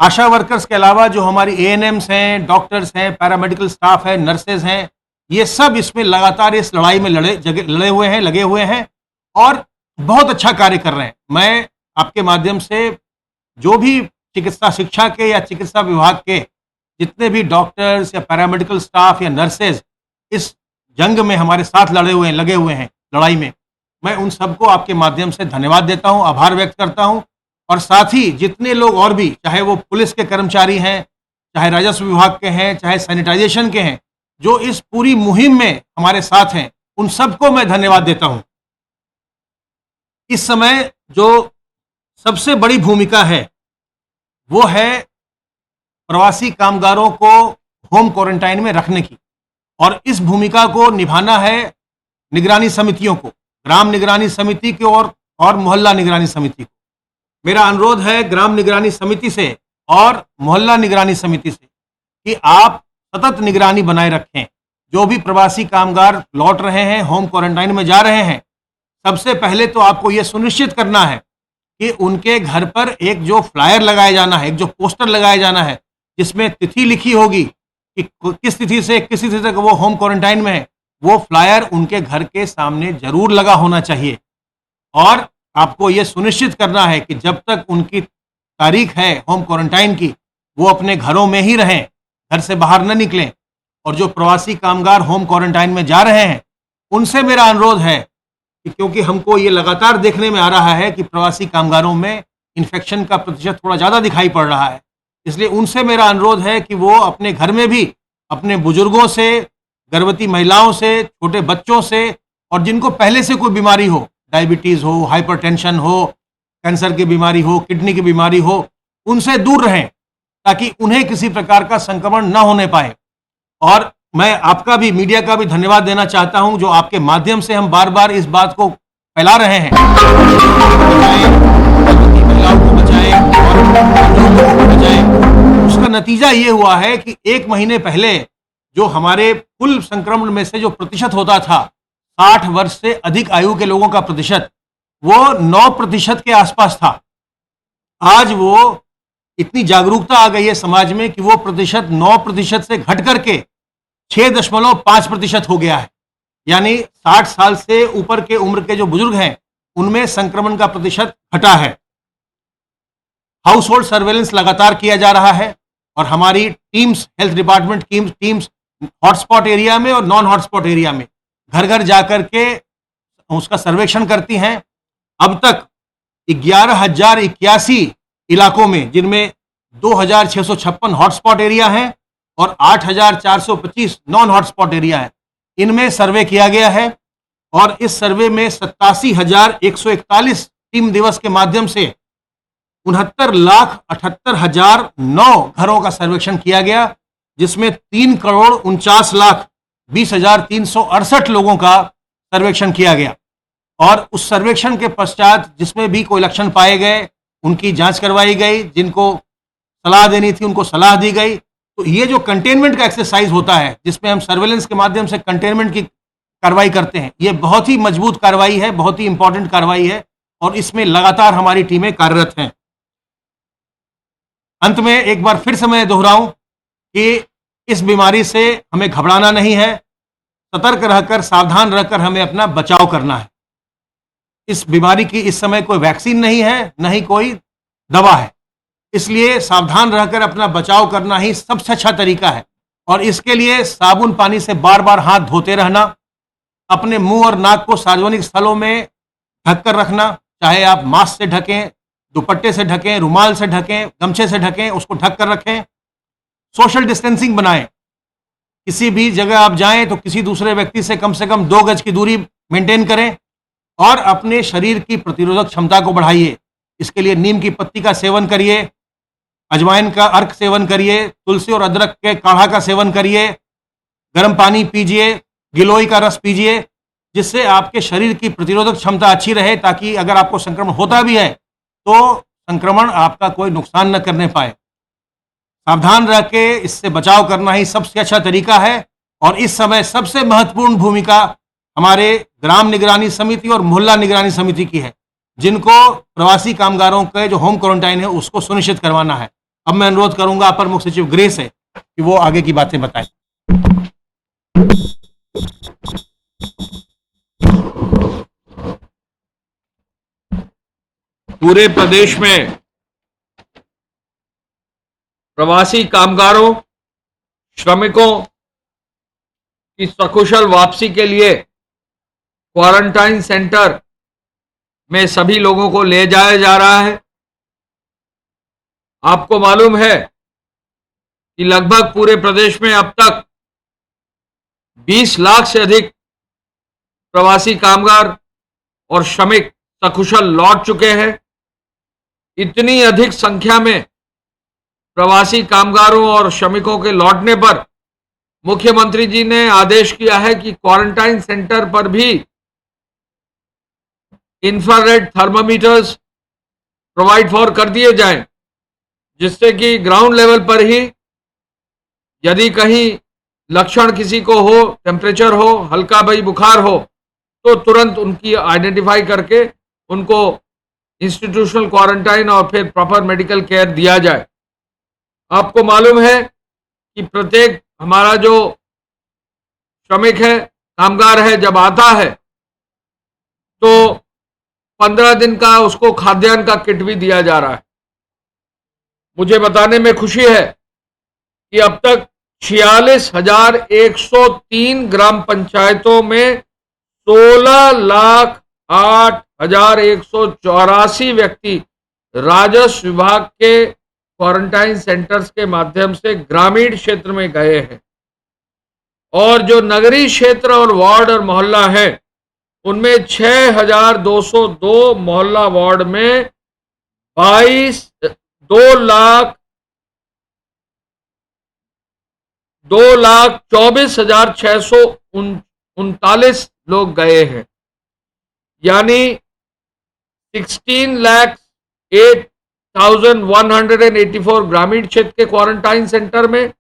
आशा workers के अलावा जो हमारी एएनएम्स हैं, डॉक्टर्स हैं, पैरामेडिकल स्टाफ है, नर्सेज हैं, ये सब इसमें लगातार इस लड़ाई में लड़े हुए हैं, लगे हुए हैं और बहुत अच्छा कार्य कर रहे हैं। मैं आपके माध्यम से जो भी चिकित्सा शिक्षा के या चिकित्सा विभाग के जितने भी डॉक्टर्स या पैरामेडिकल स्टाफ या नर्सेज इस जंग में हमारे साथ लड़े हुए हैं, लगे हुए हैं लड़ाई में, मैं उन सबको आपके माध्यम से धन्यवाद देता हूं, आभार व्यक्त करता हूं। और साथ ही जितने लोग और भी, चाहे वो पुलिस के कर्मचारी हैं, चाहे राजस्व विभाग के हैं, चाहे सैनिटाइजेशन के हैं, जो इस पूरी मुहिम में हमारे साथ हैं, उन सबको मैं धन्यवाद देता हूं। इस समय जो सबसे बड़ी भूमिका है वो है प्रवासी कामगारों को होम क्वारंटाइन में रखने की, और इस भूमिका को निभाना है निगरानी समितियों को, ग्राम निगरानी समिति की और मोहल्ला निगरानी समिति को। मेरा अनुरोध है ग्राम निगरानी समिति से और मोहल्ला निगरानी समिति से कि आप सतत निगरानी बनाए रखें। जो भी प्रवासी कामगार लौट रहे हैं, होम क्वारंटाइन में जा रहे हैं, सबसे पहले तो आपको यह सुनिश्चित करना है कि उनके घर पर एक जो फ्लायर लगाया जाना है, एक जो पोस्टर लगाया जाना है, जिसमें तिथि लिखी होगी कि किस तिथि से किस तिथि तक वो होम क्वारंटाइन में है, वो फ्लायर उनके घर के सामने जरूर लगा होना चाहिए। और आपको ये सुनिश्चित करना है कि जब तक उनकी तारीख है होम क्वारंटाइन की, वो अपने घरों में ही रहें, घर से बाहर न निकलें। और जो प्रवासी कामगार होम क्वारंटाइन में जा रहे हैं, उनसे मेरा अनुरोध है कि क्योंकि हमको ये लगातार देखने में आ रहा है कि प्रवासी कामगारों में इन्फेक्शन का प्रतिशत थोड़ा ज़्यादा दिखाई पड़ रहा है, इसलिए उनसे मेरा अनुरोध है कि वो अपने घर में भी अपने बुजुर्गों से, गर्भवती महिलाओं से, छोटे बच्चों से, और जिनको पहले से कोई बीमारी हो, डायबिटीज़ हो, हाइपरटेंशन हो, कैंसर की बीमारी हो, किडनी की बीमारी हो, उनसे दूर रहें ताकि उन्हें किसी प्रकार का संक्रमण न होने पाए। और मैं आपका भी, मीडिया का भी धन्यवाद देना चाहता हूं, जो आपके माध्यम से हम बार बार इस बात को फैला रहे हैं, महिलाओं को बचाएं और लोगों को बचाएं। उसका नतीजा ये हुआ है कि 1 महीने पहले जो हमारे कुल संक्रमण में से जो प्रतिशत होता था, 60 वर्ष से अधिक आयु के लोगों का प्रतिशत, वो 9% के आसपास था। आज वो इतनी जागरूकता आ गई है समाज में कि वो प्रतिशत 9% से घट करके 6.5% हो गया है। यानी 60 साल से ऊपर के उम्र के जो बुजुर्ग हैं, उनमें संक्रमण का प्रतिशत घटा है। हाउस होल्ड सर्वेलेंस लगातार किया जा रहा है और हमारी teams, health department teams hotspot area में और नॉन हॉटस्पॉट एरिया में घर घर जाकर के उसका सर्वेक्षण करती हैं। अब तक 11,081 इलाकों में, जिनमें 2,656 हॉटस्पॉट एरिया हैं और 8,425 नॉन हॉटस्पॉट एरिया है, इनमें सर्वे किया गया है। और इस सर्वे में 87,141 टीम दिवस के माध्यम से 69,78,009 घरों का सर्वेक्षण किया गया, जिसमें 3,49,20,368 लोगों का सर्वेक्षण किया गया। और उस सर्वेक्षण के पश्चात जिसमें भी कोई लक्षण पाए गए, उनकी जांच करवाई गई, जिनको सलाह देनी थी उनको सलाह दी गई। तो ये जो कंटेनमेंट का एक्सरसाइज होता है, जिसमें हम सर्वेलेंस के माध्यम से कंटेनमेंट की कार्रवाई करते हैं, ये बहुत ही मजबूत कार्रवाई है, बहुत ही इंपॉर्टेंट कार्रवाई है और इसमें लगातार हमारी टीमें कार्यरत हैं। अंत में एक बार फिर से मैं दोहराऊं कि इस बीमारी से हमें घबराना नहीं है, सतर्क रहकर, सावधान रहकर हमें अपना बचाव करना है। इस बीमारी की इस समय कोई वैक्सीन नहीं है, न ही कोई दवा है, इसलिए सावधान रहकर अपना बचाव करना ही सबसे अच्छा तरीका है। और इसके लिए साबुन पानी से बार बार हाथ धोते रहना, अपने मुंह और नाक को सार्वजनिक स्थलों में ढककर रखना, चाहे आप मास्क से ढकें, दुपट्टे से ढकें, रुमाल से ढकें, गमछे से ढकें, उसको ढक कर रखें। सोशल डिस्टेंसिंग बनाएं, किसी भी जगह आप जाएं तो किसी दूसरे व्यक्ति से कम 2 गज की दूरी मेंटेन करें और अपने शरीर की प्रतिरोधक क्षमता को बढ़ाइए। इसके लिए नीम की पत्ती का सेवन करिए, अजवाइन का अर्क सेवन करिए, तुलसी और अदरक के काढ़ा का सेवन करिए, गर्म पानी पीजिए, गिलोय का रस पीजिए, जिससे आपके शरीर की प्रतिरोधक क्षमता अच्छी रहे, ताकि अगर आपको संक्रमण होता भी है तो संक्रमण आपका कोई नुकसान न करने पाए। सावधान रह के इससे बचाव करना ही सबसे अच्छा तरीका है। और इस समय सबसे महत्वपूर्ण भूमिका हमारे ग्राम निगरानी समिति और मोहल्ला निगरानी समिति की है, जिनको प्रवासी कामगारों के जो होम क्वारंटाइन है उसको सुनिश्चित करवाना है। अब मैं अनुरोध करूंगा अपर मुख्य सचिव गृह से कि वो आगे की बातें बताएं। पूरे प्रदेश में प्रवासी कामगारों, श्रमिकों की सकुशल वापसी के लिए क्वारंटाइन सेंटर में सभी लोगों को ले जाया जा रहा है। आपको मालूम है कि लगभग पूरे प्रदेश में अब तक 20 लाख से अधिक प्रवासी कामगार और श्रमिक सकुशल लौट चुके हैं। इतनी अधिक संख्या में प्रवासी कामगारों और श्रमिकों के लौटने पर मुख्यमंत्री जी ने आदेश किया है कि क्वारंटाइन सेंटर पर भी इंफ्रारेड थर्मामीटर्स प्रोवाइड फॉर कर दिए जाएं, जिससे कि ग्राउंड लेवल पर ही यदि कहीं लक्षण किसी को हो, टेम्परेचर हो, हल्का भाई बुखार हो, तो तुरंत उनकी आइडेंटिफाई करके उनको इंस्टीट्यूशनल क्वारंटाइन और फिर प्रॉपर मेडिकल केयर दिया जाए। आपको मालूम है कि प्रत्येक हमारा जो श्रमिक है, कामगार है, जब आता है तो 15 दिन का उसको खाद्यान्न का किट भी दिया जा रहा है। मुझे बताने में खुशी है कि अब तक 46,103 ग्राम पंचायतों में 16,08,184 व्यक्ति राजस्व विभाग के क्वारंटाइन सेंटर्स के माध्यम से ग्रामीण क्षेत्र में गए हैं, और जो नगरीय क्षेत्र और वार्ड और मोहल्ला है उनमें 6,202 मोहल्ला वार्ड में 2,24,639 लोग गए हैं, यानी 16,08,184 ग्रामीण क्षेत्र के क्वारंटाइन सेंटर में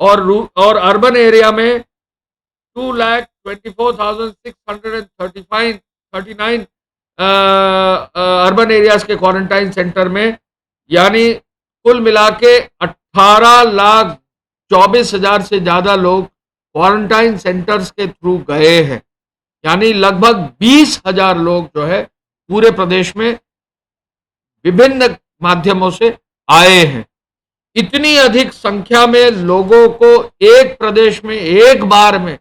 और अर्बन एरिया में 2,24,639 अर्बन एरियाज के क्वारंटाइन सेंटर में, यानी कुल मिला के 18,24,000 से ज्यादा लोग क्वारंटाइन सेंटर्स के थ्रू गए हैं। यानी लगभग 20,000 लोग जो है पूरे प्रदेश में विभिन्न माध्यमों से आए हैं। इतनी अधिक संख्या में लोगों को एक प्रदेश में एक बार में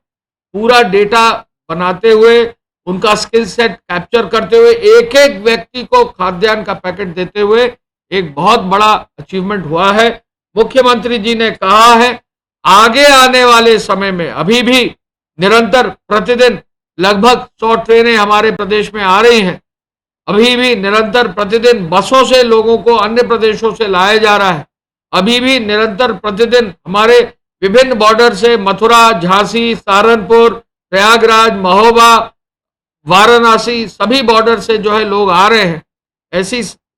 पूरा डेटा बनाते हुए, उनका स्किल सेट कैप्चर करते हुए, एक एक व्यक्ति को खाद्यान्न का पैकेट देते हुए एक बहुत बड़ा अचीवमेंट हुआ है। मुख्यमंत्री जी ने कहा है आगे आने वाले समय में अभी भी निरंतर प्रतिदिन लगभग 100 ट्रेनें हमारे प्रदेश में आ रही हैं। अभी भी निरंतर प्रतिदिन बसों से लोगों को अन्य प्रदेशों से लाया जा रहा है। अभी भी निरंतर प्रतिदिन हमारे विभिन्न बॉर्डर से मथुरा, झांसी, सहारनपुर, प्रयागराज, महोबा, वाराणसी, सभी बॉर्डर से जो है लोग आ रहे हैं।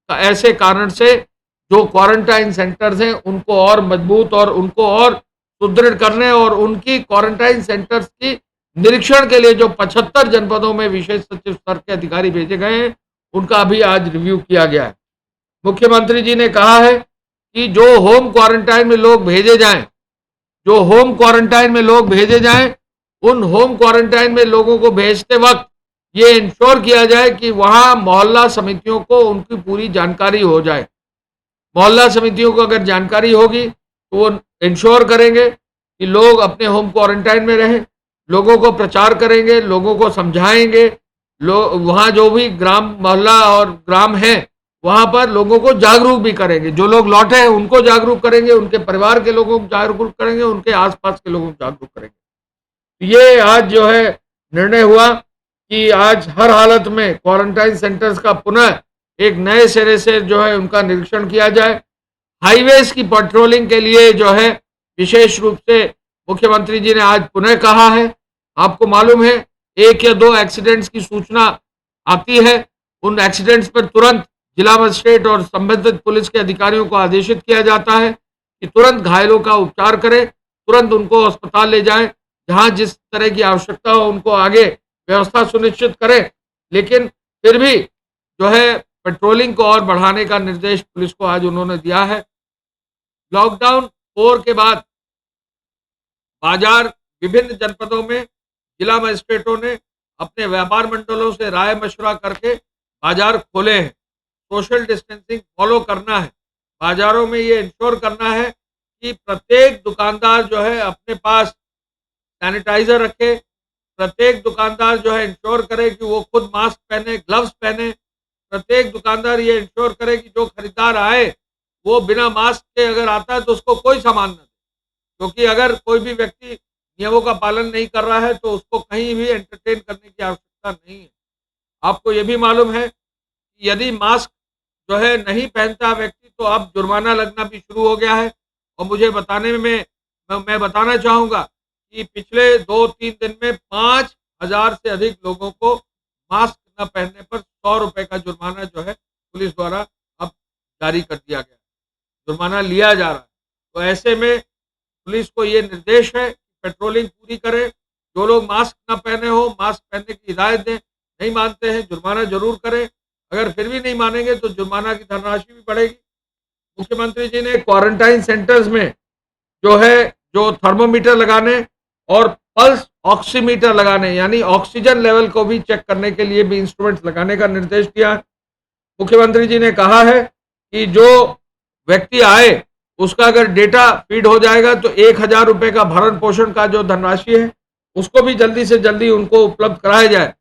ऐसे कारण से जो क्वारंटाइन सेंटर्स हैं उनको और मजबूत और उनको और सुदृढ़ करने और उनकी क्वारंटाइन सेंटर्स की निरीक्षण के लिए जो 75 जनपदों में विशेष सचिव स्तर के अधिकारी भेजे गए हैं, उनका भी आज रिव्यू किया गया है। मुख्यमंत्री जी ने कहा है कि जो होम क्वारंटाइन में लोग भेजे जाएं, उन होम क्वारंटाइन में लोगों को भेजते वक्त ये इंश्योर किया जाए कि वहां मोहल्ला समितियों को उनकी पूरी जानकारी हो जाए। मोहल्ला समितियों को अगर जानकारी होगी तो वो इंश्योर करेंगे कि लोग अपने होम क्वारंटाइन में रहें, लोगों को प्रचार करेंगे, लोगों को समझाएंगे, वहां जो भी ग्राम, मोहल्ला और ग्राम है वहां पर लोगों को जागरूक भी करेंगे। जो लोग लौटे हैं उनको जागरूक करेंगे, उनके परिवार के लोगों को जागरूक करेंगे, उनके आसपास के लोगों को जागरूक करेंगे। ये आज जो है निर्णय हुआ कि आज हर हालत में क्वारंटाइन सेंटर्स का पुनः एक नए सिरे से जो है उनका निरीक्षण किया जाए। हाईवेज की पेट्रोलिंग के लिए जो है विशेष रूप से मुख्यमंत्री जी ने आज पुनः कहा है। आपको मालूम है 1 या 2 एक्सीडेंट्स की सूचना आती है, उन एक्सीडेंट्स पर तुरंत जिला मजिस्ट्रेट और संबंधित पुलिस के अधिकारियों को आदेशित किया जाता है कि तुरंत घायलों का उपचार करें, तुरंत उनको अस्पताल ले जाएं, जहां जिस तरह की आवश्यकता हो उनको आगे व्यवस्था सुनिश्चित करें। लेकिन फिर भी जो है पेट्रोलिंग को और बढ़ाने का निर्देश पुलिस को आज उन्होंने दिया है। लॉकडाउन 4 के बाद बाजार विभिन्न जनपदों में जिला मजिस्ट्रेटों ने अपने व्यापार मंडलों से राय मशवरा करके बाजार खोले हैं। सोशल डिस्टेंसिंग फॉलो करना है। बाजारों में ये इंश्योर करना है कि प्रत्येक दुकानदार जो है अपने पास सैनिटाइजर रखे। प्रत्येक दुकानदार जो है इंश्योर करे कि वो खुद मास्क पहने, ग्लव्स पहने। प्रत्येक दुकानदार ये इंश्योर करे कि जो खरीदार आए वो बिना मास्क के अगर आता है तो उसको कोई सामान न दे, क्योंकि अगर कोई भी व्यक्ति नियमों का पालन नहीं कर रहा है तो उसको कहीं भी एंटरटेन करने की आवश्यकता नहीं है। आपको ये भी मालूम है कि यदि मास्क जो है नहीं पहनता व्यक्ति तो अब जुर्माना लगना भी शुरू हो गया है। और मुझे बताने में मैं बताना चाहूँगा कि पिछले 2-3 दिन में 5,000 से अधिक लोगों को मास्क न पहनने पर 100 रुपए का जुर्माना जो है पुलिस द्वारा अब जारी कर दिया गया है। जुर्माना लिया जा रहा है। तो ऐसे में पुलिस को ये निर्देश है कि पेट्रोलिंग पूरी करे। जो लोग मास्क न पहने हो मास्क पहनने की हिदायत दें। नहीं मानते हैं जुर्माना जरूर करें। अगर फिर भी नहीं मानेंगे तो जुर्माना की धनराशि भी बढ़ेगी। मुख्यमंत्री जी ने क्वारंटाइन सेंटर्स में जो थर्मोमीटर लगाने और पल्स ऑक्सीमीटर लगाने यानी ऑक्सीजन लेवल को भी चेक करने के लिए भी इंस्ट्रूमेंट्स लगाने का निर्देश दिया है। मुख्यमंत्री जी ने कहा है कि जो व्यक्ति आए उसका अगर डेटा फीड हो जाएगा तो 1,000 रुपए का भरण पोषण का जो धनराशि है उसको भी जल्दी से जल्दी उनको उपलब्ध कराया जाए।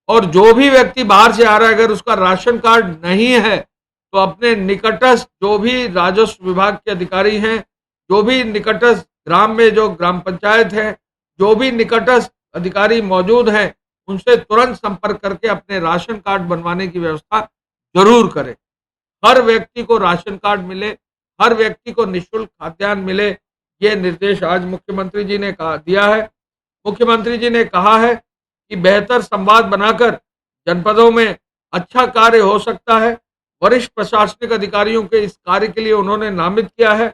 और जो भी व्यक्ति बाहर से आ रहा है अगर उसका राशन कार्ड नहीं है तो अपने निकटस्थ जो भी राजस्व विभाग के अधिकारी हैं, जो भी निकटस्थ ग्राम में जो ग्राम पंचायत है, जो भी निकटस्थ अधिकारी मौजूद हैं, उनसे तुरंत संपर्क करके अपने राशन कार्ड बनवाने की व्यवस्था जरूर करें। हर व्यक्ति को राशन कार्ड मिले, हर व्यक्ति को निःशुल्क खाद्यान्न मिले, ये निर्देश आज मुख्यमंत्री जी ने दिया है। मुख्यमंत्री जी ने कहा है कि बेहतर संवाद बनाकर जनपदों में अच्छा कार्य हो सकता है। वरिष्ठ प्रशासनिक अधिकारियों के इस कार्य के लिए उन्होंने नामित किया है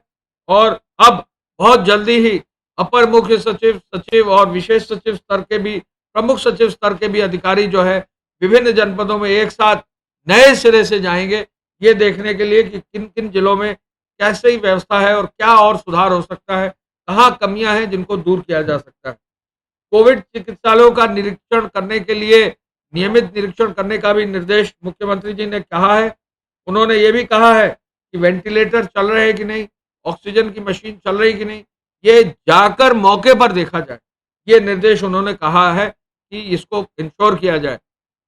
और अब बहुत जल्दी ही अपर मुख्य सचिव, सचिव और विशेष सचिव स्तर के भी, प्रमुख सचिव स्तर के भी अधिकारी जो है विभिन्न जनपदों में एक साथ नए सिरे से जाएंगे, ये देखने के लिए कि किन किन जिलों में कैसे ही व्यवस्था है और क्या और सुधार हो सकता है, कहाँ कमियां हैं जिनको दूर किया जा सकता है। कोविड चिकित्सालयों का निरीक्षण करने के लिए नियमित निरीक्षण करने का भी निर्देश मुख्यमंत्री जी ने कहा है। उन्होंने ये भी कहा है कि वेंटिलेटर चल रहे हैं कि नहीं, ऑक्सीजन की मशीन चल रही कि नहीं, ये जाकर मौके पर देखा जाए। ये निर्देश उन्होंने कहा है कि इसको इंश्योर किया जाए।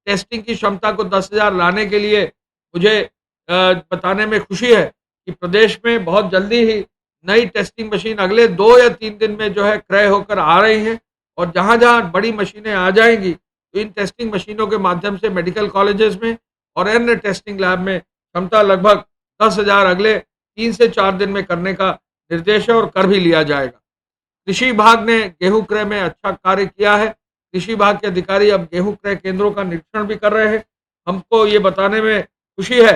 टेस्टिंग की क्षमता को 10,000 लाने के लिए मुझे बताने में खुशी है कि प्रदेश में बहुत जल्दी ही नई टेस्टिंग मशीन अगले 2 या 3 दिन में जो है क्रय होकर आ रही हैं। और जहाँ जहाँ बड़ी मशीनें आ जाएंगी तो इन टेस्टिंग मशीनों के माध्यम से मेडिकल कॉलेजेस में और अन्य टेस्टिंग लैब में क्षमता लगभग 10,000 अगले 3 से 4 दिन में करने का निर्देश है और कर भी लिया जाएगा। कृषि विभाग ने गेहूं क्रय में अच्छा कार्य किया है। कृषि विभाग के अधिकारी अब गेहूं क्रय केंद्रों का निरीक्षण भी कर रहे हैं। हमको ये बताने में खुशी है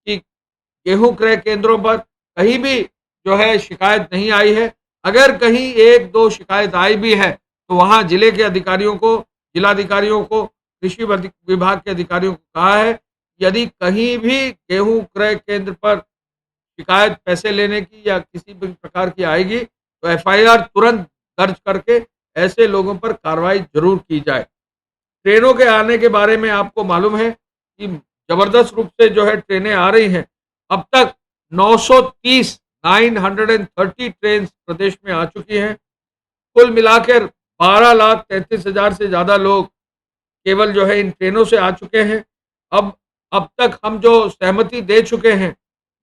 कि गेहूं क्रय केंद्रों पर कहीं भी जो है शिकायत नहीं आई है। अगर कहीं 1-2 शिकायत आई भी है तो वहां जिले के अधिकारियों को, जिलाधिकारियों को, कृषि विभाग के अधिकारियों को कहा है यदि कहीं भी गेहूं क्रय केंद्र पर शिकायत पैसे लेने की या किसी भी प्रकार की आएगी तो एफआईआर तुरंत दर्ज करके ऐसे लोगों पर कार्रवाई जरूर की जाए। ट्रेनों के आने के बारे में आपको मालूम है कि जबरदस्त रूप से जो है ट्रेनें आ रही हैं। अब तक 930 ट्रेन प्रदेश में आ चुकी हैं। कुल मिलाकर 12,33,000 से ज्यादा लोग केवल जो है इन ट्रेनों से आ चुके हैं। अब तक हम जो सहमति दे चुके हैं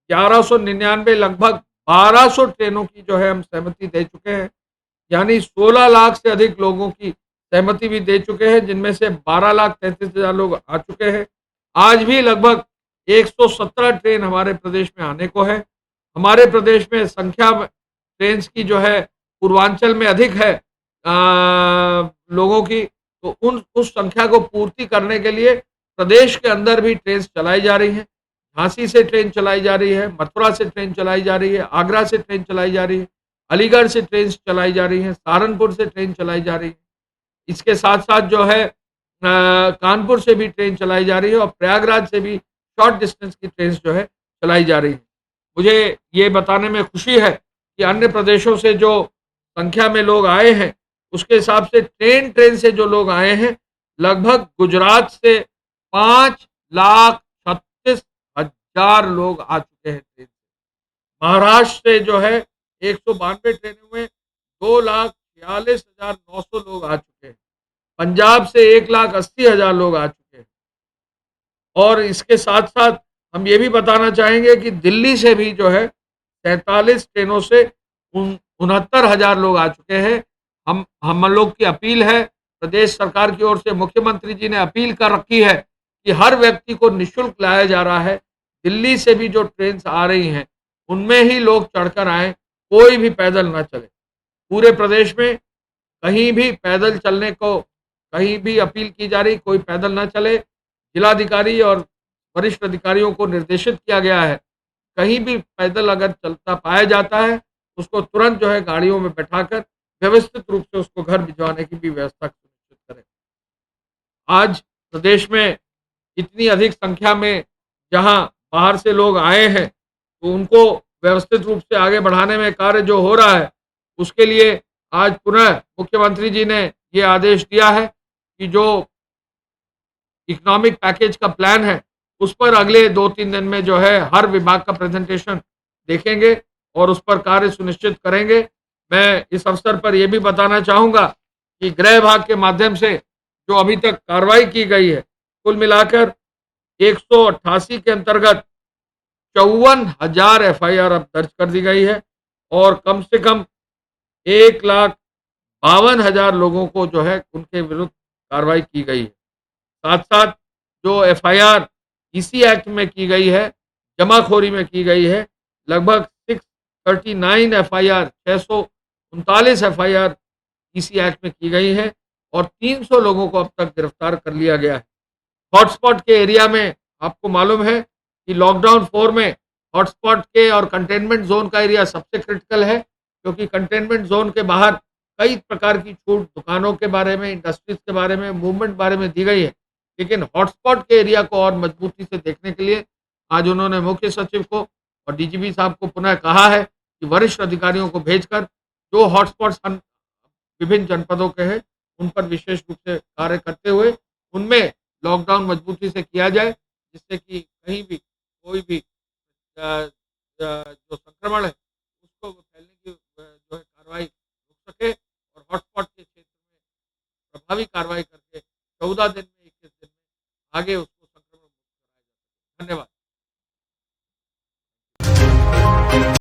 1199, लगभग 1200 ट्रेनों की जो है हम सहमति दे चुके हैं। यानी 16 लाख से अधिक लोगों की सहमति भी दे चुके हैं, जिनमें से 12,33,000 लोग आ चुके हैं। आज भी लगभग 117 ट्रेन हमारे प्रदेश में आने को है। हमारे प्रदेश में संख्या ट्रेन की जो है पूर्वांचल में अधिक है लोगों की, तो उस संख्या को पूर्ति करने के लिए प्रदेश के अंदर भी ट्रेन चलाई जा रही हैं। झांसी से ट्रेन चलाई जा रही है, मथुरा से ट्रेन चलाई जा रही है, आगरा से ट्रेन चलाई जा रही है, अलीगढ़ से ट्रेन चलाई जा रही है, सहारनपुर से ट्रेन चलाई जा रही है। इसके साथ साथ जो है कानपुर से भी ट्रेन चलाई जा रही है और प्रयागराज से भी शॉर्ट डिस्टेंस की ट्रेन जो है चलाई जा रही है। मुझे ये बताने में खुशी है कि अन्य प्रदेशों से जो संख्या में लोग आए हैं उसके हिसाब से ट्रेन से जो लोग आए हैं लगभग गुजरात से 5,36,000 लोग आ चुके हैं ट्रेन से। महाराष्ट्र से जो है 192 ट्रेनें हुए 2,46,900 लोग आ चुके हैं। पंजाब से 1,80,000 लोग आ चुके हैं। और इसके साथ साथ हम ये भी बताना चाहेंगे कि दिल्ली से भी जो है 43 ट्रेनों से 69,000 लोग आ चुके हैं। हम लोग की अपील है, प्रदेश सरकार की ओर से मुख्यमंत्री जी ने अपील कर रखी है कि हर व्यक्ति को निःशुल्क लाया जा रहा है। दिल्ली से भी जो ट्रेन आ रही हैं उनमें ही लोग चढ़कर आए, कोई भी पैदल ना चले। पूरे प्रदेश में कहीं भी पैदल चलने को कहीं भी अपील की जा रही, कोई पैदल ना चले। जिलाधिकारी और वरिष्ठ अधिकारियों को निर्देशित किया गया है, कहीं भी पैदल अगर चलता पाया जाता है उसको तुरंत जो है गाड़ियों में बैठाकर व्यवस्थित रूप से उसको घर भिजवाने की भी व्यवस्था सुनिश्चित करें। आज प्रदेश में इतनी अधिक संख्या में जहां बाहर से लोग आए हैं तो उनको व्यवस्थित रूप से आगे बढ़ाने में कार्य जो हो रहा है उसके लिए आज पुनः मुख्यमंत्री जी ने ये आदेश दिया है कि जो इकोनॉमिक पैकेज का प्लान है उस पर अगले 2-3 दिन में जो है हर विभाग का प्रेजेंटेशन देखेंगे और उस पर कार्य सुनिश्चित करेंगे। मैं इस अवसर पर यह भी बताना चाहूंगा कि गृह विभाग के माध्यम से जो अभी तक कार्रवाई की गई है कुल मिलाकर 188 के अंतर्गत 54,000 FIR अब दर्ज कर दी गई है और कम से कम 1,52,000 लोगों को जो है उनके विरुद्ध कार्रवाई की गई है। साथ साथ जो FIR इसी एक्ट में की गई है, जमाखोरी में की गई है, लगभग 639 FIR 639 FIR इसी एक्ट में की गई है और 300 लोगों को अब तक गिरफ्तार कर लिया गया है। हॉटस्पॉट के एरिया में आपको मालूम है कि लॉकडाउन 4 में हॉटस्पॉट के और कंटेनमेंट जोन का एरिया सबसे क्रिटिकल है, क्योंकि कंटेनमेंट जोन के बाहर कई प्रकार की छूट दुकानों के बारे में, इंडस्ट्रीज के बारे में, मूवमेंट बारे में दी गई है। लेकिन हॉटस्पॉट के एरिया को और मजबूती से देखने के लिए आज उन्होंने मुख्य सचिव को और DGP साहब को पुनः कहा है कि वरिष्ठ अधिकारियों को भेजकर जो हॉटस्पॉट्स विभिन्न जनपदों के हैं उन पर विशेष रूप से कार्य करते हुए उनमें लॉकडाउन मजबूती से किया जाए, जिससे कि कहीं भी कोई भी जो संक्रमण है उसको फैलने की जो है कार्रवाई रुक सके और हॉटस्पॉट के क्षेत्र में प्रभावी कार्रवाई करके 14 दिन में 21 दिन में आगे